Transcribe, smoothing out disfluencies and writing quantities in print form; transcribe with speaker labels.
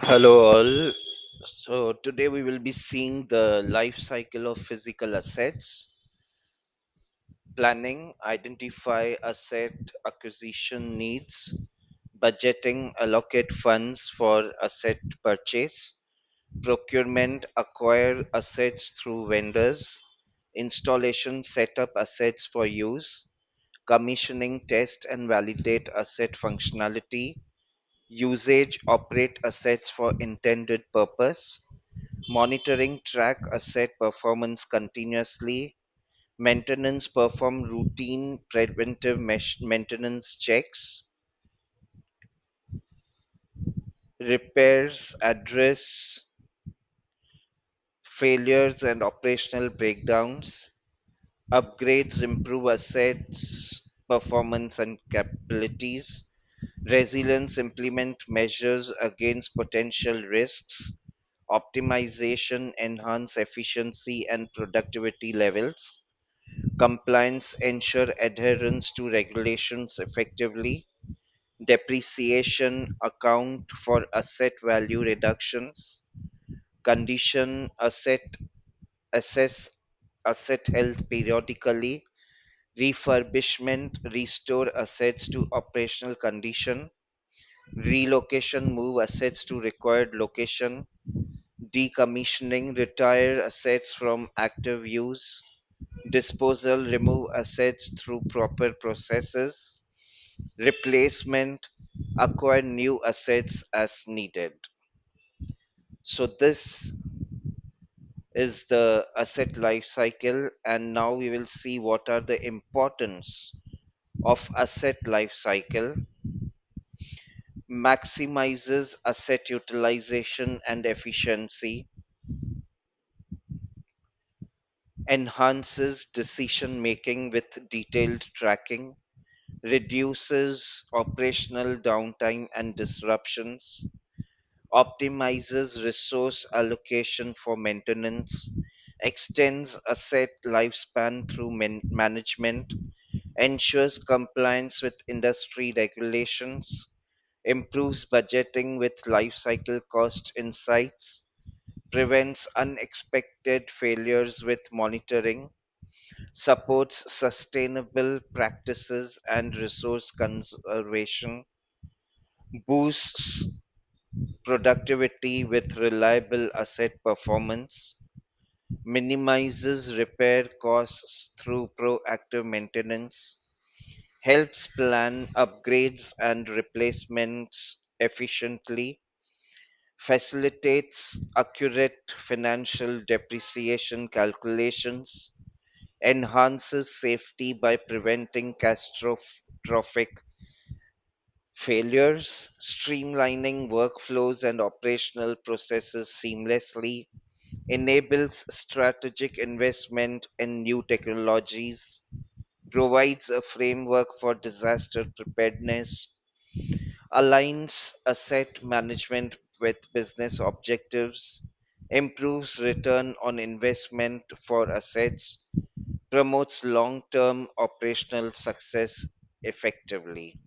Speaker 1: Hello, all. So, today we will be seeing the life cycle of physical assets, planning, identify asset acquisition needs, budgeting, allocate funds for asset purchase, procurement, acquire assets through vendors, installation, set up assets for use, commissioning, test and validate asset functionality, usage, operate assets for intended purpose, monitoring track asset performance continuously, maintenance perform routine preventive maintenance checks, repairs address failures and operational breakdowns, upgrades improve assets performance and capabilities, resilience implement measures against potential risks, optimization enhance efficiency and productivity levels, compliance ensure adherence to regulations effectively, depreciation account for asset value reductions, condition assess asset health periodically, refurbishment restore assets to operational condition, relocation move assets to required location, decommissioning retire assets from active use, disposal remove assets through proper processes, replacement acquire new assets as needed. So this is the asset life cycle, and now we will see what are the importance of asset life cycle. Maximizes asset utilization and efficiency, enhances decision making with detailed tracking, reduces operational downtime and disruptions, optimizes resource allocation for maintenance, extends asset lifespan through management, ensures compliance with industry regulations, improves budgeting with lifecycle cost insights, prevents unexpected failures with monitoring, supports sustainable practices and resource conservation, boosts productivity with reliable asset performance, minimizes repair costs through proactive maintenance, helps plan upgrades and replacements efficiently, facilitates accurate financial depreciation calculations, enhances safety by preventing catastrophic failures, streamlining workflows and operational processes seamlessly, enables strategic investment in new technologies, provides a framework for disaster preparedness, aligns asset management with business objectives, improves return on investment for assets, promotes long term operational success effectively.